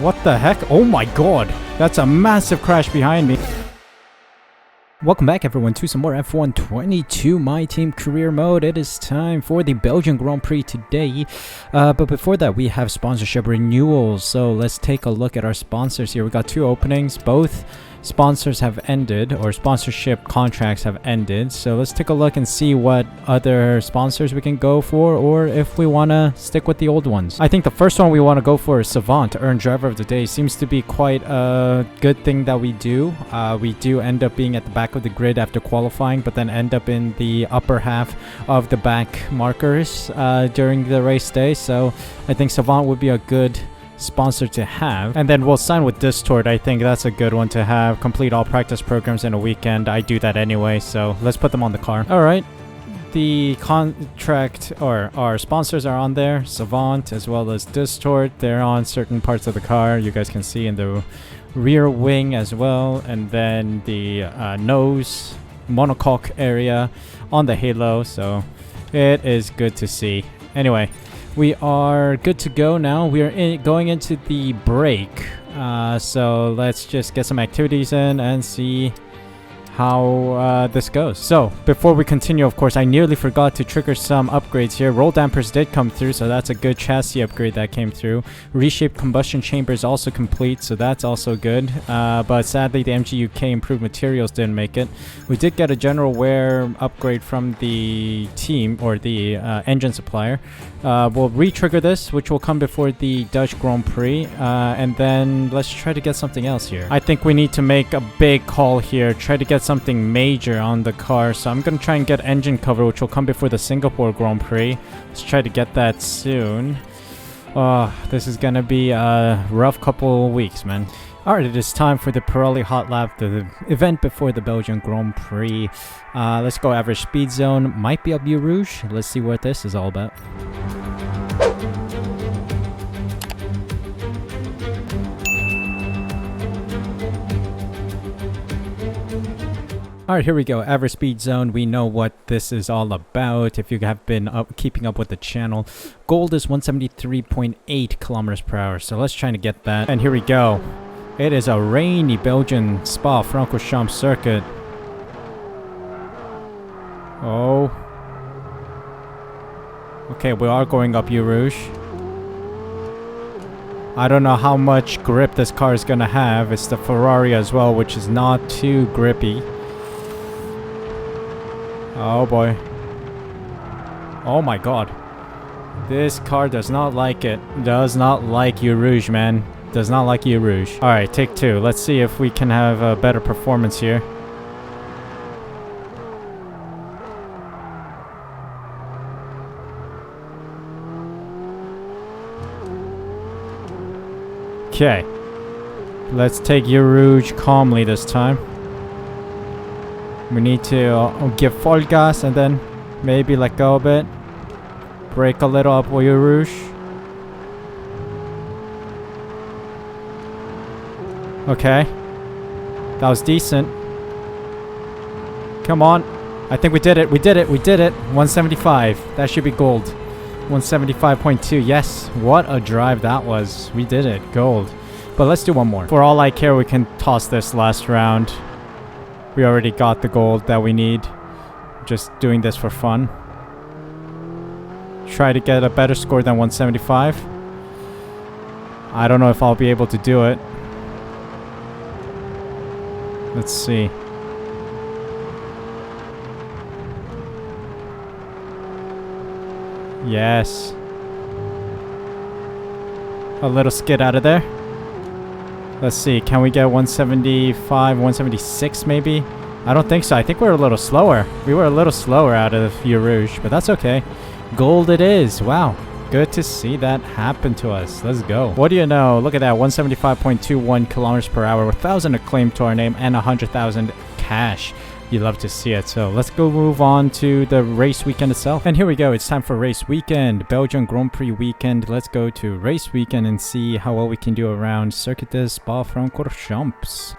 What the heck? Oh my god, that's a massive crash behind me. Welcome back everyone to some more F1 22 My Team career mode. It is time for the Belgian Grand Prix today. But before that, we have sponsorship renewals. So let's take a look at our sponsors here. We got two openings. Both sponsors have ended, or sponsorship contracts have ended. So let's take a look and see what other sponsors we can go for, or if we want to stick with the old ones. I think the first one we want to go for is Savant, Earn Driver of the Day. Seems to be quite a good thing that we do. We do end up being at the back of the grid after qualifying, but then end up in the upper half of the back markers during the race day. So I think Savant would be a good sponsor to have. And then we'll sign with Distort. I think that's a good one to have. Complete all practice programs in a weekend. I do that anyway, so let's put them on the car. All right, the contract, or our sponsors, are on there. Savant as well as Distort. They're on certain parts of the car. You guys can see in the rear wing as well, and then the nose monocoque area on the halo. So it is good to see. Anyway, we are good to go now. We are going into the break. So let's just get some activities in and see how this goes. So before we continue, of course, I nearly forgot to trigger some upgrades here. Roll dampers did come through, so that's a good chassis upgrade that came through. Reshaped combustion chamber is also complete, so that's also good. But sadly, the MGUK improved materials didn't make it. We did get a general wear upgrade from the team, or the engine supplier. We'll re-trigger this, which will come before the Dutch Grand Prix, and then let's try to get something else here. I think we need to make a big call here, try to get something major on the car. So I'm gonna try and get engine cover, which will come before the Singapore Grand Prix. Let's try to get that soon. Oh, this is gonna be a rough couple weeks, man. Alright, it is time for the Pirelli Hot Lap, the event before the Belgian Grand Prix. Let's go average speed zone. Might be a Blue Rouge. Let's see what this is all about. Alright, here we go. Average speed zone. We know what this is all about if you have been keeping up with the channel. Gold is 173.8 kilometers per hour. So let's try to get that. And here we go. It is a rainy Belgian Spa-Francorchamps circuit. Oh. Okay, we are going up Blue Rouge. I don't know how much grip this car is going to have. It's the Ferrari as well, which is not too grippy. Oh boy. Oh my god. This car does not like it. Does not like Blue Rouge, man. Does not like Blue Rouge. Alright, take two. Let's see if we can have a better performance here. Okay. Let's take Blue Rouge calmly this time. We need to give full gas and then maybe let go a bit. Brake a little up Blue Rouge. Okay. That was decent. Come on. I think we did it. We did it. We did it. 175. That should be gold. 175.2. Yes. What a drive that was. We did it. Gold. But let's do one more. For all I care, we can toss this last round. We already got the gold that we need. Just doing this for fun. Try to get a better score than 175. I don't know if I'll be able to do it. Let's see. Yes. A little skid out of there. Let's see, can we get 175, 176 maybe? I don't think so. I think we're a little slower. We were a little slower out of Blue Rouge, but that's okay. Gold it is. Wow. Good to see that happen to us. Let's go. What do you know? Look at that. 175.21 kilometers per hour, 1,000 acclaim to our name, and 100,000 cash. You love to see it. So let's go move on to the race weekend itself. And here we go. It's time for race weekend. Belgian Grand Prix weekend. Let's go to race weekend and see how well we can do around Circuit de Spa-Francorchamps.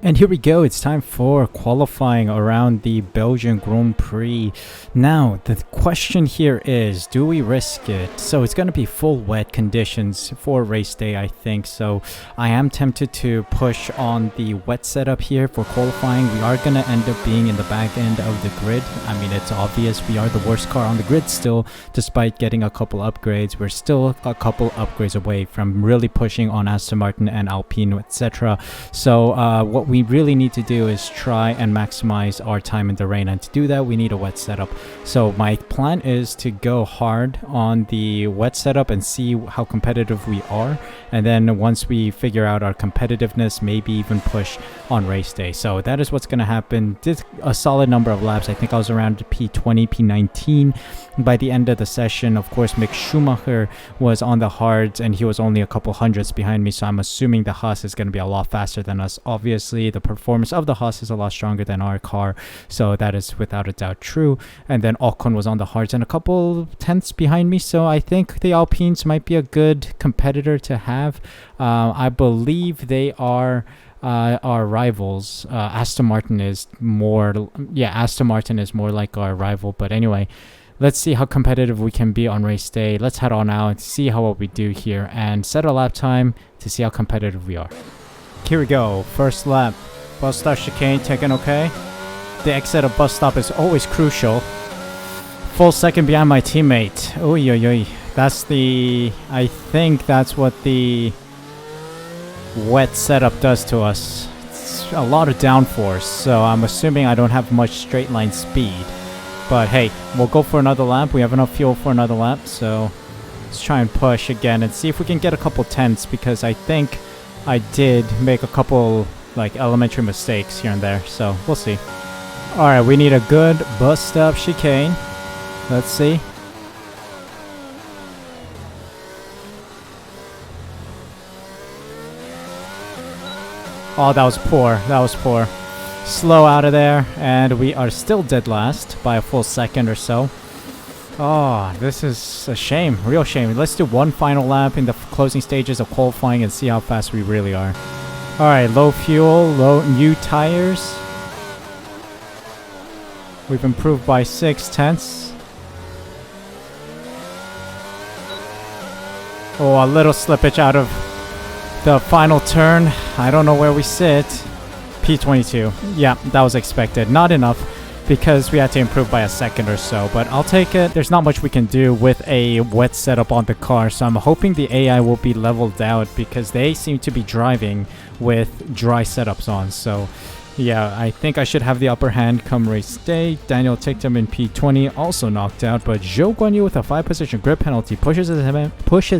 And here we go, it's time for qualifying around the Belgian Grand Prix. Now, the question here is, do we risk it? So it's going to be full wet conditions for race day, I think. So I am tempted to push on the wet setup here for qualifying. We are going to end up being in the back end of the grid. I mean, it's obvious we are the worst car on the grid still, despite getting a couple upgrades. We're still a couple upgrades away from really pushing on Aston Martin and Alpine, etc. So what we really need to do is try and maximize our time in the rain, and to do that we need a wet setup. So my plan is to go hard on the wet setup and see how competitive we are, and then once we figure out our competitiveness, maybe even push on race day. So that is what's going to happen. Did a solid number of laps. I think I was around P20, P19 by the end of the session. Of course, Mick Schumacher was on the hards and he was only a couple hundredths behind me, so I'm assuming the Haas is going to be a lot faster than us. Obviously the performance of the Haas is a lot stronger than our car, so that is without a doubt true. And then Ocon was on the hards and a couple tenths behind me, so I think the Alpines might be a good competitor to have. I believe they are our rivals. Aston Martin is more like our rival, but anyway, let's see how competitive we can be on race day. Let's head on out, see how what we do here, and set a lap time to see how competitive we are. Here we go, first lap. Bus stop chicane taken okay. The exit of bus stop is always crucial. Full second behind my teammate. Oy, oy, oy. I think that's what the wet setup does to us. It's a lot of downforce, so I'm assuming I don't have much straight line speed. But hey, we'll go for another lap. We have enough fuel for another lap, so let's try and push again and see if we can get a couple tenths, because I think I did make a couple like elementary mistakes here and there, so we'll see. Alright, we need a good bus stop chicane. Let's see. Oh, that was poor. That was poor. Slow out of there, and we are still dead last by a full second or so. Oh, this is a shame. Real shame. Let's do one final lap in the closing stages of qualifying and see how fast we really are. Alright, low fuel, new tires. We've improved by 6 tenths. Oh, a little slippage out of the final turn. I don't know where we sit. P22. Yeah, that was expected. Not enough, because we had to improve by a second or so, but I'll take it. There's not much we can do with a wet setup on the car, so I'm hoping the AI will be leveled out, because they seem to be driving with dry setups on. So yeah, I think I should have the upper hand come race day. Daniel Ticktum in P20 also knocked out, but Zhou Guanyu with a 5-position grid penalty pushes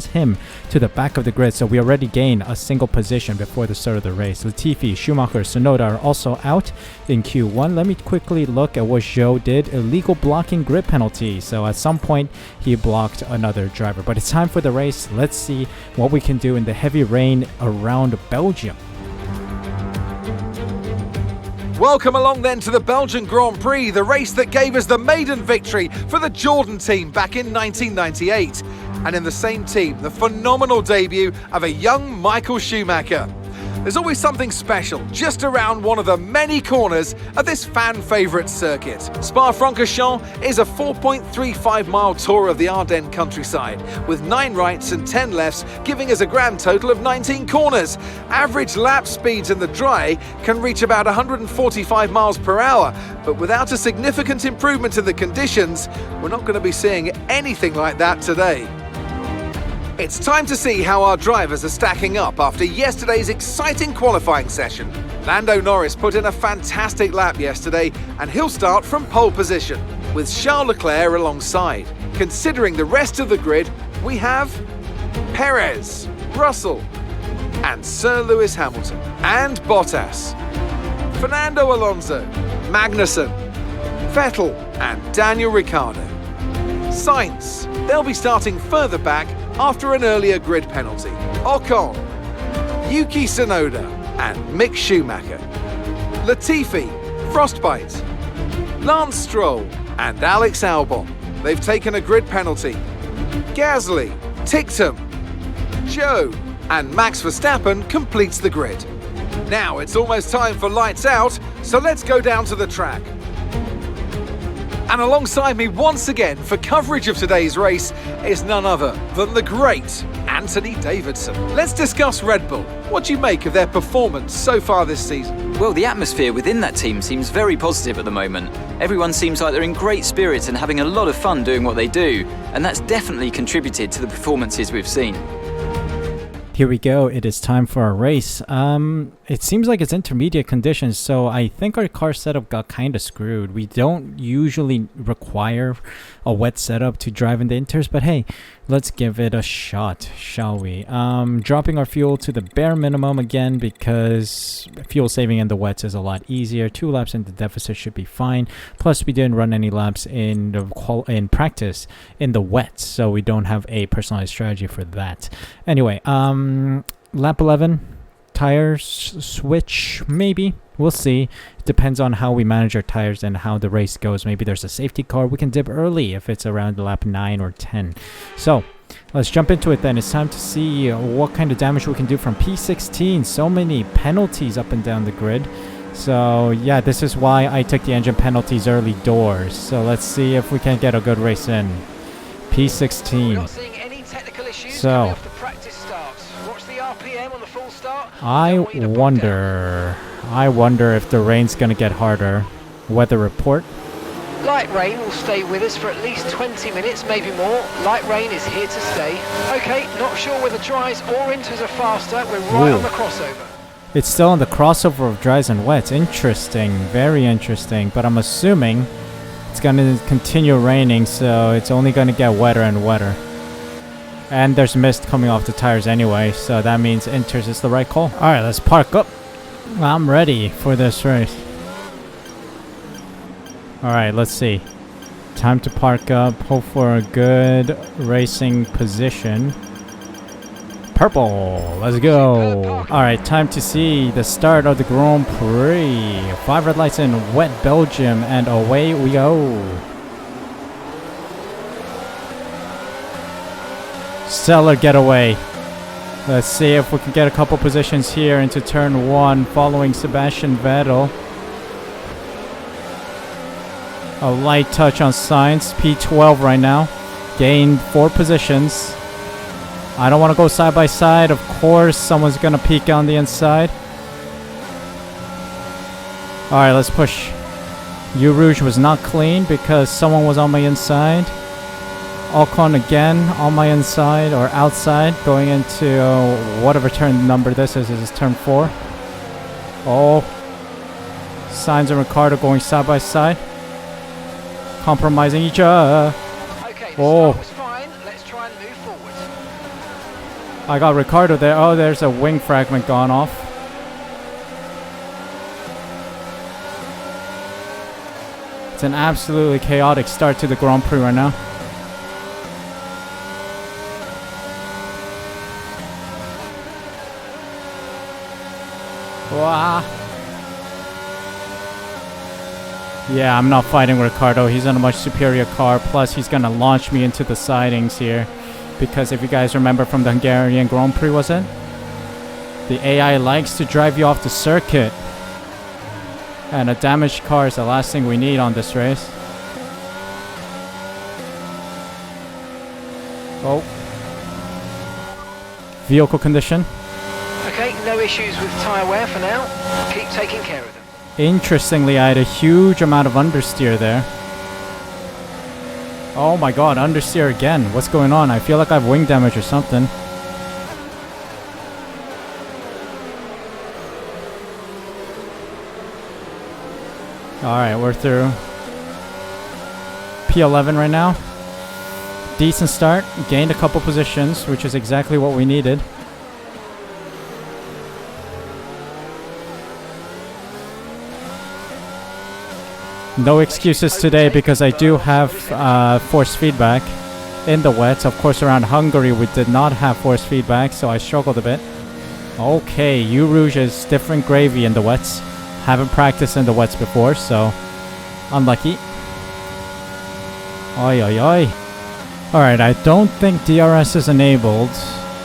him to the back of the grid, so we already gain a single position before the start of the race. Latifi, Schumacher, Tsunoda are also out in Q1. Let me quickly look at what Zhou did. Illegal blocking grid penalty, so at some point he blocked another driver. But it's time for the race. Let's see what we can do in the heavy rain around Belgium. Welcome along then to the Belgian Grand Prix, the race that gave us the maiden victory for the Jordan team back in 1998. And in the same team, the phenomenal debut of a young Michael Schumacher. There's always something special just around one of the many corners of this fan-favourite circuit. Spa-Francorchamps is a 4.35-mile tour of the Ardennes countryside, with 9 rights and 10 lefts, giving us a grand total of 19 corners. Average lap speeds in the dry can reach about 145 miles per hour, but without a significant improvement in the conditions, we're not going to be seeing anything like that today. It's time to see how our drivers are stacking up after yesterday's exciting qualifying session. Lando Norris put in a fantastic lap yesterday, and he'll start from pole position, with Charles Leclerc alongside. Considering the rest of the grid, we have Perez, Russell, and Sir Lewis Hamilton, and Bottas, Fernando Alonso, Magnussen, Vettel, and Daniel Ricciardo. Sainz, they'll be starting further back after an earlier grid penalty. Ocon, Yuki Tsunoda, and Mick Schumacher. Latifi, Frostbite, Lance Stroll, and Alex Albon. They've taken a grid penalty. Gasly, Ticktum, Zhou, and Max Verstappen completes the grid. Now it's almost time for lights out, so let's go down to the track. And alongside me once again for coverage of today's race is none other than the great Anthony Davidson. Let's discuss Red Bull. What do you make of their performance so far this season? Well, the atmosphere within that team seems very positive at the moment. Everyone seems like they're in great spirits and having a lot of fun doing what they do, and that's definitely contributed to the performances we've seen. Here we go. It is time for our race. It seems like it's intermediate conditions, so I think our car setup got kind of screwed. We don't usually require a wet setup to drive in the inters, but hey, let's give it a shot, shall we? Dropping our fuel to the bare minimum again because fuel saving in the wets is a lot easier. 2 laps in the deficit should be fine. Plus, we didn't run any laps in practice in the wets, so we don't have a personalized strategy for that. Anyway, lap 11. Tires switch, maybe. We'll see. It depends on how we manage our tires and how the race goes. Maybe there's a safety car. We can dip early if it's around lap 9 or 10. So let's jump into it then. It's time to see what kind of damage we can do from P16. So many penalties up and down the grid. So yeah, this is why I took the engine penalties early doors. So let's see if we can get a good race in. P16. We're not seeing any technical issues So coming off the practice starts. Watch the RPM on the full start. I wonder if the rain's gonna get harder. Weather report. Light rain will stay with us for at least 20 minutes, maybe more. Light rain is here to stay. Okay, not sure whether dries or inters are faster. We're right on the crossover. It's still on the crossover of dries and wets. Interesting, very interesting. But I'm assuming it's gonna continue raining, so it's only gonna get wetter and wetter. And there's mist coming off the tires anyway, so that means inters is the right call. Alright, let's park up. I'm ready for this race. Alright, let's see. Time to park up, hope for a good racing position. Purple, let's go. Alright, time to see the start of the Grand Prix. 5 red lights in wet Belgium, and away we go. Stellar getaway. Let's see if we can get a couple positions here into turn 1 following Sebastian Vettel. A light touch on Sainz. P12 right now. Gained 4 positions. I don't want to go side by side. Of course, someone's going to peek on the inside. Alright, let's push. Eau Rouge was not clean because someone was on my inside. Ocon again on my inside or outside, going into whatever turn number this is. This is turn 4. Oh, Sainz and Ricciardo going side by side, compromising each other. Okay, the Oh, start was fine. Let's try and move forward. I got Ricciardo there. Oh, there's a wing fragment gone off. It's an absolutely chaotic start to the Grand Prix right now. Wow. Yeah, I'm not fighting Ricciardo. He's on a much superior car. Plus, he's going to launch me into the sidings here. Because if you guys remember from the Hungarian Grand Prix, was it? The AI likes to drive you off the circuit. And a damaged car is the last thing we need on this race. Oh. Vehicle condition. Okay, no issues with tyre wear for now. Keep taking care of them. Interestingly, I had a huge amount of understeer there. Oh my god, understeer again. What's going on? I feel like I have wing damage or something. Alright, we're through. P11 right now. Decent start. Gained a couple positions, which is exactly what we needed. No excuses today because I do have force feedback in the wets. Of course, around Hungary we did not have force feedback, so I struggled a bit. Okay, Eau Rouge is different gravy in the wets. Haven't practiced in the wets before, so unlucky. Oi, oi, oi. Alright, I don't think DRS is enabled.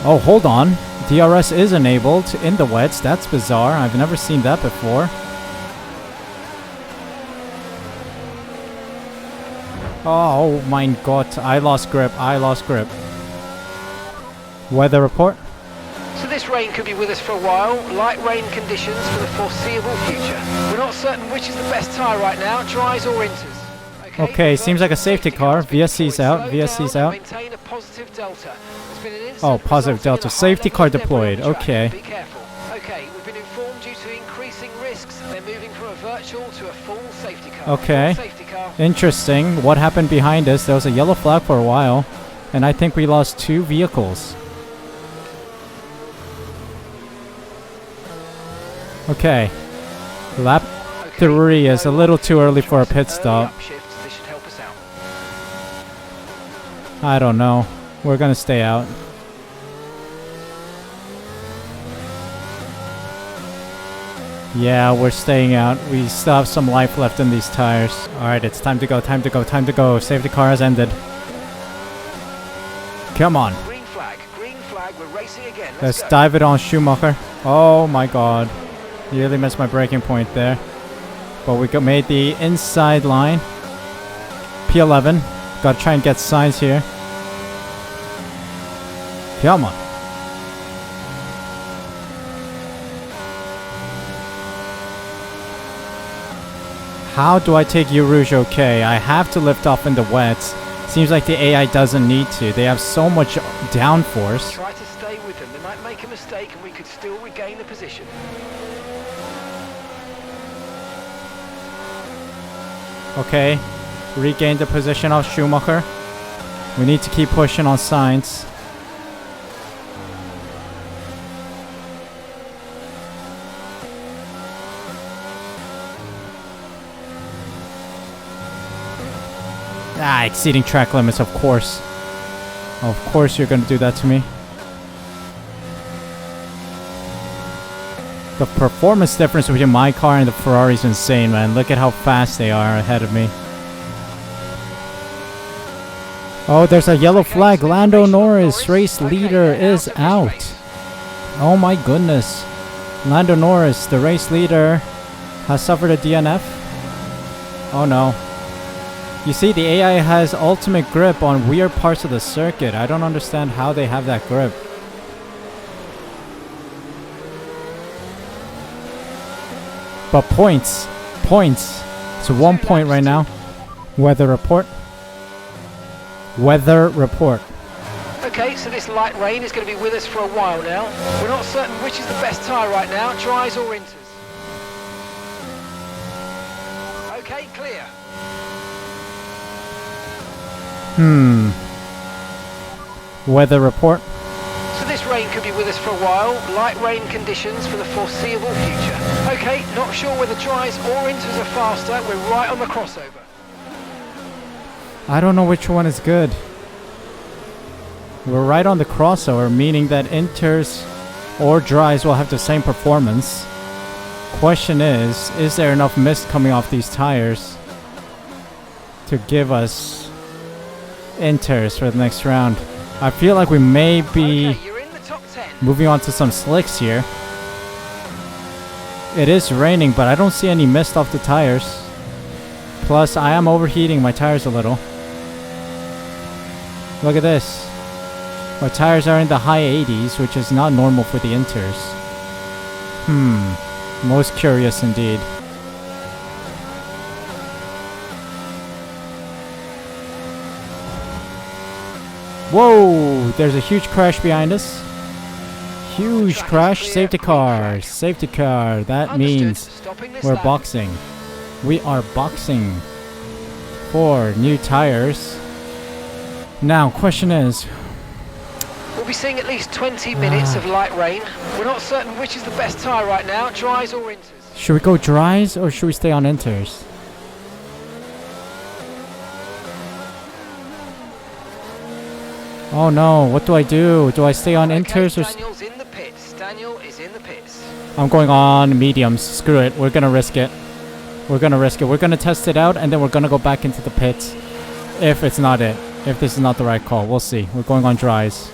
Oh, hold on. DRS is enabled in the wets. That's bizarre. I've never seen that before. Oh my god. I lost grip. I lost grip. Weather report. So this rain could be with us for a while. Light rain conditions for the foreseeable future. We're not certain which is the best tyre right now, dries or inters. Okay, seems like a safety car. VSC's out. VSC's out. Maintain a positive delta. There's been an incident Oh, positive resulting in delta. a high Safety level car of debris deployed. on the track. Okay. Be careful. Okay, we've been informed due to increasing risks. They're moving from a virtual to a full safety car. Okay. Full safety car. Interesting. What happened behind us? There was a yellow flag for a while. And I think we lost 2 vehicles. Okay. Lap 3 is a little too early for a pit stop. This should help us out. I don't know. We're gonna stay out. Yeah, we're staying out. We still have some life left in these tires. Alright, it's time to go, time to go, time to go. Safety car has ended. Come on. Green flag, we're racing again. Let's go. dive it on Schumacher. Oh my god. Nearly missed my braking point there. But we made the inside line. P11. Gotta try and get signs here. Come on. How do I take you Rouge okay? I have to lift off in the wets. Seems like the AI doesn't need to. They have so much downforce. Try to stay with them. They might make a mistake and we could still regain the position. Okay. Regain the position of Schumacher. We need to keep pushing on signs. Ah, exceeding track limits, of course. Of course you're gonna do that to me. The performance difference between my car and the Ferrari is insane, man. Look at how fast they are ahead of me. Oh, there's a yellow flag. Lando Norris, race leader, is out. Oh my goodness. Lando Norris, the race leader, has suffered a DNF. Oh no. You see, the AI has ultimate grip on weird parts of the circuit. I don't understand how they have that grip. But points. Points. It's 1 point right now. Weather report. Weather report. Okay, so this light rain is going to be with us for a while now. We're not certain which is the best tyre right now, dries or inters. Okay, clear. Weather report. So this rain could be with us for a while. Light rain conditions for the foreseeable future. Okay, not sure whether dries or inters are faster. We're right on the crossover. I don't know which one is good. We're right on the crossover, meaning that inters or dries will have the same performance. Question is there enough mist coming off these tires to give us inters for the next round? I feel like we may be Okay, you're in the top 10. moving on to some slicks here. It is raining, but I don't see any mist off the tires. Plus, I am overheating my tires a little. Look at this. My tires are in the high 80s, which is not normal for the inters. Most curious indeed. Whoa! There's a huge crash behind us. Huge crash. Safety car. Safety car. That means we're boxing. We are boxing for new tires. Now, question is... We'll be seeing at least 20 minutes of light rain. We're not certain which is the best tyre right now, dries or inters. Should we go dries or should we stay on inters? Oh no, what do I do? Do I stay on inters or... Daniel's in the pits. Daniel is in the pits. I'm going on mediums. Screw it. We're gonna risk it. We're gonna risk it. We're gonna test it out and then we're gonna go back into the pits. If it's not it. If this is not the right call. We'll see. We're going on dries.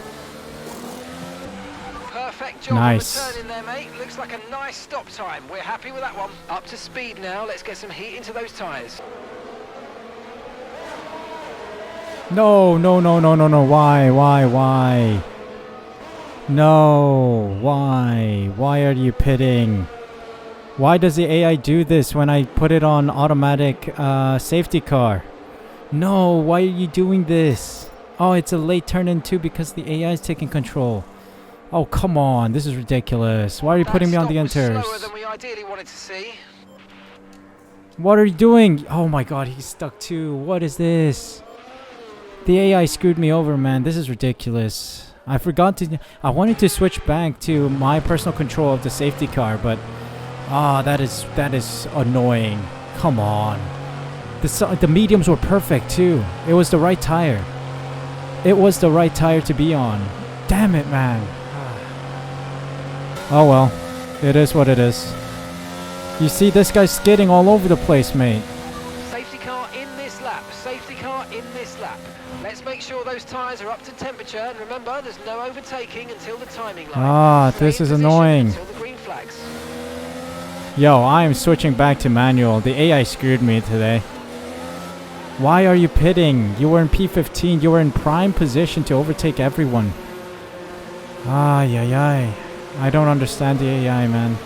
Perfect job Nice. of returning there, mate. Looks like a nice stop time. We're happy with that one. Up to speed now. Let's get some heat into those tyres. No, no, no, no, no, no. Why? No, why? Why are you pitting? Why does the AI do this when I put it on automatic safety car? No, why are you doing this? Oh, it's a late turn in too because the AI is taking control. Oh, come on. This is ridiculous. Why are you putting me on the inters? Slower than we ideally wanted to see. What are you doing? Oh my god, he's stuck too. What is this? The AI screwed me over, man. This is ridiculous. I forgot to... I wanted to switch back to my personal control of the safety car, but... that is annoying. Come on. The mediums were perfect, too. It was the right tire. It was the right tire to be on. Damn it, man. Oh, well. It is what it is. You see, this guy's skidding all over the place, mate. Safety car in this lap. Safety car in this lap. Let's make sure those tyres are up to temperature, and remember, there's no overtaking until the timing line. This is annoying. Until the green flags. Yo, I am switching back to manual. The AI screwed me today. Why are you pitting? You were in P15. You were in prime position to overtake everyone. Ay. I don't understand the AI, man.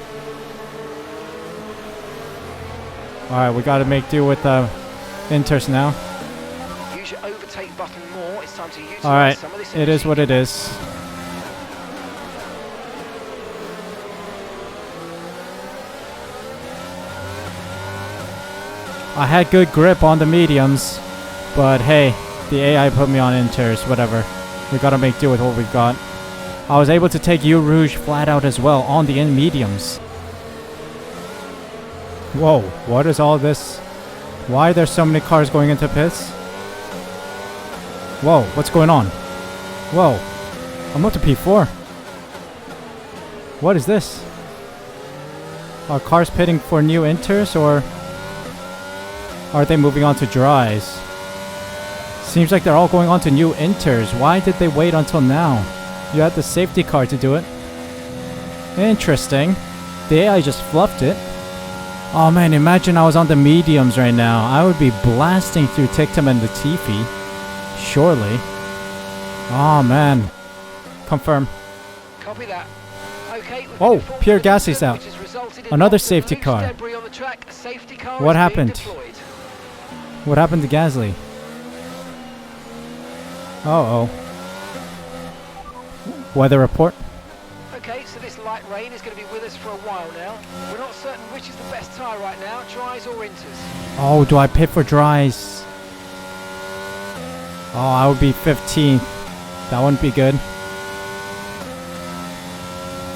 Alright, we gotta make do with the inters now. Use your overtake button more. It's time to use Alright, some of this it is what it is. I had good grip on the mediums, but hey, the AI put me on inters, whatever. We gotta make do with what we got. I was able to take U Rouge flat out as well on the mediums. Whoa, what is all this? Why are there so many cars going into pits? Whoa, what's going on? Whoa, I'm up to P4. What is this? Are cars pitting for new inters, or are they moving on to dries? Seems like they're all going on to new inters. Why did they wait until now? You had the safety car to do it. Interesting. The AI just fluffed it. Oh man, imagine I was on the mediums right now. I would be blasting through Tictum and Latifi. Surely. Oh man. Confirm. Copy that. Okay, oh, Pierre Gasly's out. Another safety car. What happened? What happened to Gasly? Uh-oh. Weather report. Okay, so this light rain is going to be with us for a while now. We're not certain which is the best tyre right now, dries or inters. Oh, do I pit for dries? Oh, I would be 15th. That wouldn't be good.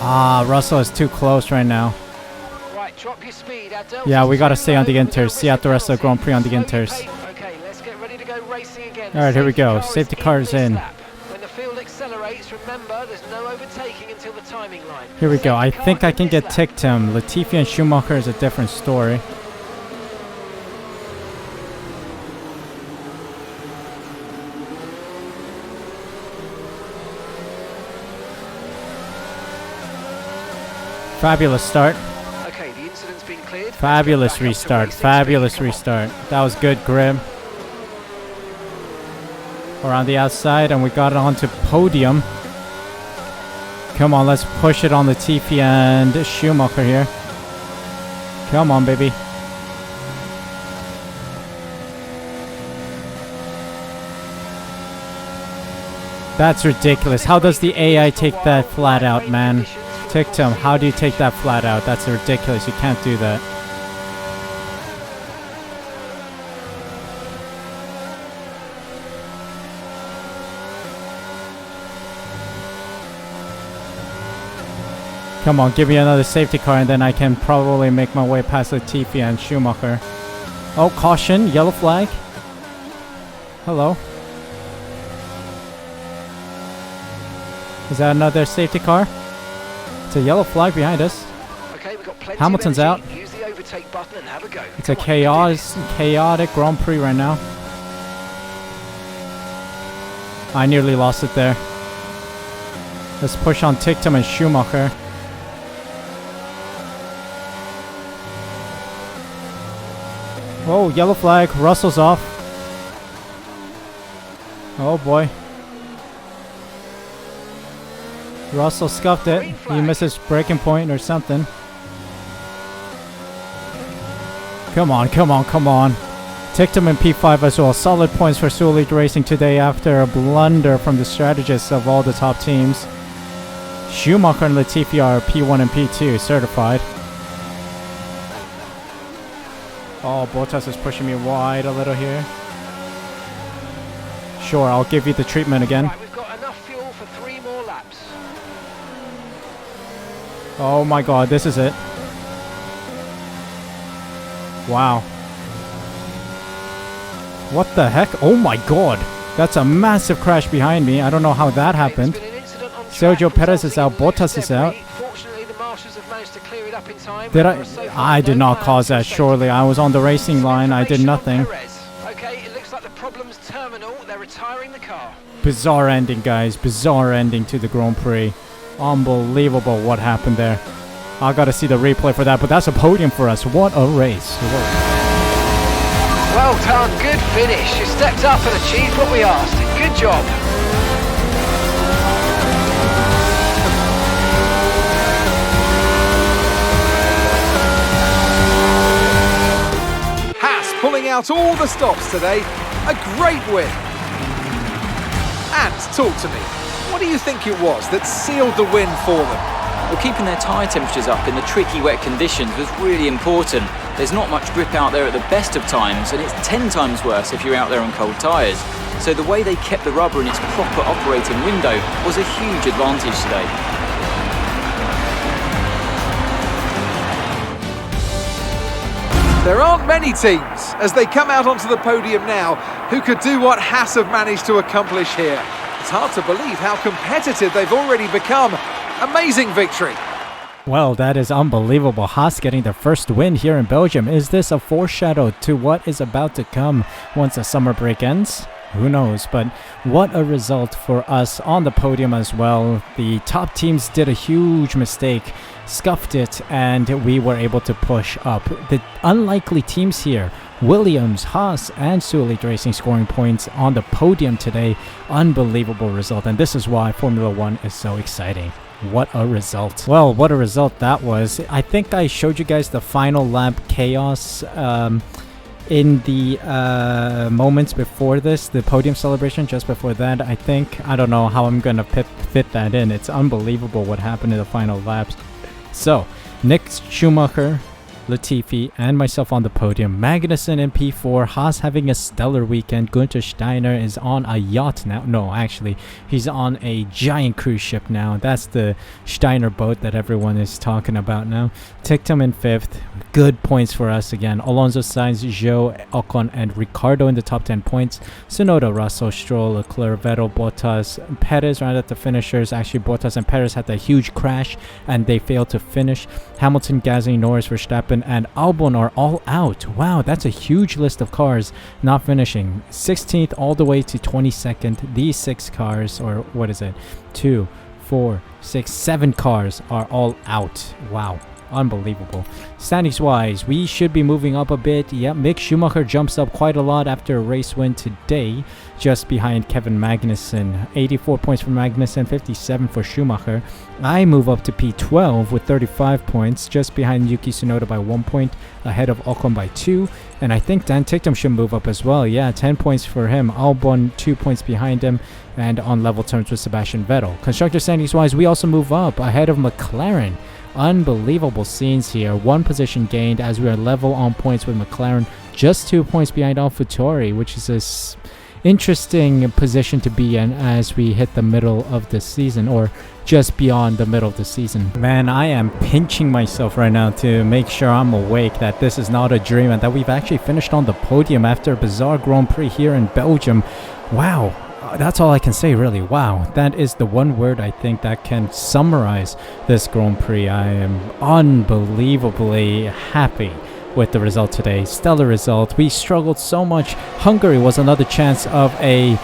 Russell is too close right now. Right, drop your speed. Yeah, we gotta stay on the inters. See out the rest of the Grand Prix on the inters. Okay, let's get ready to go racing again. Alright, here we go. Safety car is in. When the field accelerates, remember there's no overtaking until the timing line. Here we go. I think I can get Tictum. Latifi and Schumacher is a different story. Fabulous start. Okay, the incident's been cleared. Fabulous restart. Fabulous restart. That was good grip. We're on the outside and we got it onto Podium. Come on, let's push it on Latifi and Schumacher here. Come on, baby. That's ridiculous. How does the AI take that flat out, man? Tictum, how do you take that flat out? That's ridiculous. You can't do that. Come on, give me another safety car and then I can probably make my way past Latifi and Schumacher. Oh, caution, yellow flag. Hello. Is that another safety car? It's a yellow flag behind us. Okay, we've got plenty Hamilton's of out. Use the overtake button and have a go. It's a chaotic Grand Prix right now. I nearly lost it there. Let's push on Tichtum and Schumacher. Oh, yellow flag. Russell's off. Oh boy. Russell scuffed it. He misses breaking point or something. Come on, come on, come on. Tichtum in P5 as well. Solid points for Suh Racing today after a blunder from the strategists of all the top teams. Schumacher and Latifi are P1 and P2 certified. Oh, Bottas is pushing me wide a little here. Sure, I'll give you the treatment again. Right, we've got enough fuel for 3 more laps. Oh my god, this is it. Wow. What the heck? Oh my god. That's a massive crash behind me. I don't know how that happened. Sergio Perez is out. Bottas is out. Did I did not cause that, surely. I was on the racing line. I did nothing. Okay, it looks like the problem's terminal. They're retiring the car. Bizarre ending, guys. Bizarre ending to the Grand Prix. Unbelievable what happened there. I gotta see the replay for that, but that's a podium for us. What a race. Well done, good finish. You stepped up and achieved what we asked. Good job. Haas pulling out all the stops today. A great win. And talk to me. What do you think it was that sealed the win for them? Well, keeping their tyre temperatures up in the tricky wet conditions was really important. There's not much grip out there at the best of times, and it's 10 times worse if you're out there on cold tyres. So the way they kept the rubber in its proper operating window was a huge advantage today. There aren't many teams, as they come out onto the podium now, who could do what Haas have managed to accomplish here. It's hard to believe how competitive they've already become. Amazing victory. Well, that is unbelievable. Haas getting their first win here in Belgium. Is this a foreshadow to what is about to come once the summer break ends? Who knows, but what a result for us on the podium as well. The top teams did a huge mistake, scuffed it, and we were able to push up. The unlikely teams here, Williams, Haas, and Suh Racing scoring points on the podium today. Unbelievable result, and this is why Formula One is so exciting. What a result. Well, what a result that was. I think I showed you guys the final lap chaos in the moments before this, the podium celebration just before that. I don't know how I'm going to fit that in. It's unbelievable what happened in the final laps. So, Nick Schumacher, Latifi, and myself on the podium. Magnussen in P4. Haas having a stellar weekend. Günther Steiner is on a yacht now. No, actually, he's on a giant cruise ship now. That's the Steiner boat that everyone is talking about now. Tichtum in 5th. Good points for us again. Alonso Sainz, Zhou, Ocon, and Ricardo in the top 10 points. Tsunoda, Russell, Stroll, Leclerc, Vettel, Bottas, Perez right at the finishers. Actually, Bottas and Perez had that huge crash and they failed to finish. Hamilton, Gasly, Norris, Verstappen, and Albon are all out. Wow, that's a huge list of cars not finishing. 16th all the way to 22nd. These 6 cars, or what is it? 2, 4, 6, 7 cars are all out. Wow. Unbelievable. Standings wise, we should be moving up a bit. Yeah, Mick Schumacher jumps up quite a lot after a race win today, just behind Kevin Magnussen. 84 points for Magnussen, 57 for Schumacher. I move up to P12 with 35 points, just behind Yuki Tsunoda by 1 point, ahead of Ocon by 2. And I think Dan Tichtum should move up as well. Yeah, 10 points for him. Albon 2 points behind him, and on level terms with Sebastian Vettel. Constructor standings wise, we also move up ahead of McLaren. Unbelievable scenes here. 1 position gained as we are level on points with McLaren, just 2 points behind AlphaTauri, which is an interesting position to be in as we hit the middle of the season, or just beyond the middle of the season. Man, I am pinching myself right now to make sure I'm awake, that this is not a dream, and that we've actually finished on the podium after a bizarre Grand Prix here in Belgium. Wow. That's all I can say, really. Wow, that is the one word I think that can summarize this Grand Prix. I am unbelievably happy with the result today. Stellar result. We struggled so much. Hungary was another chance of a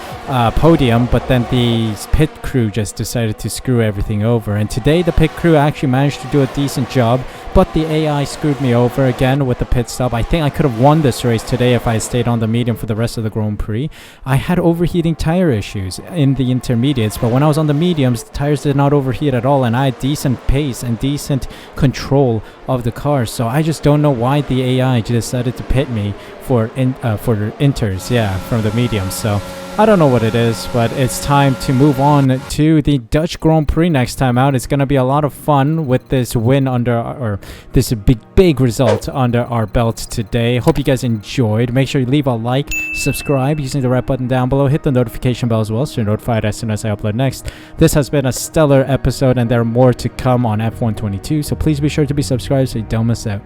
podium, but then the pit crew just decided to screw everything over. And today the pit crew actually managed to do a decent job, but the AI screwed me over again with the pit stop. I think I could have won this race today if I stayed on the medium for the rest of the Grand Prix. I had overheating tire issues in the intermediates, but when I was on the mediums, the tires did not overheat at all, and I had decent pace and decent control of the car. So I just don't know why the AI decided to pit me for inters, yeah, from the mediums. So I don't know what it is, but it's time to move on to the Dutch Grand Prix next time out. It's going to be a lot of fun with this win or this big result under our belt today. Hope you guys enjoyed. Make sure you leave a like, subscribe using the red button down below. Hit the notification bell as well so you're notified as soon as I upload next. This has been a stellar episode, and there are more to come on F122, so please be sure to be subscribed so you don't miss out.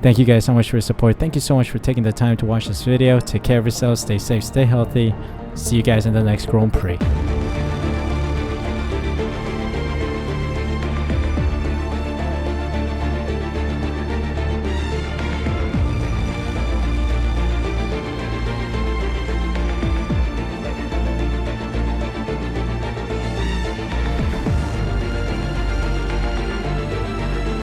Thank you guys so much for your support. Thank you so much for taking the time to watch this video. Take care of yourselves, stay safe, stay healthy. See you guys in the next Grand Prix.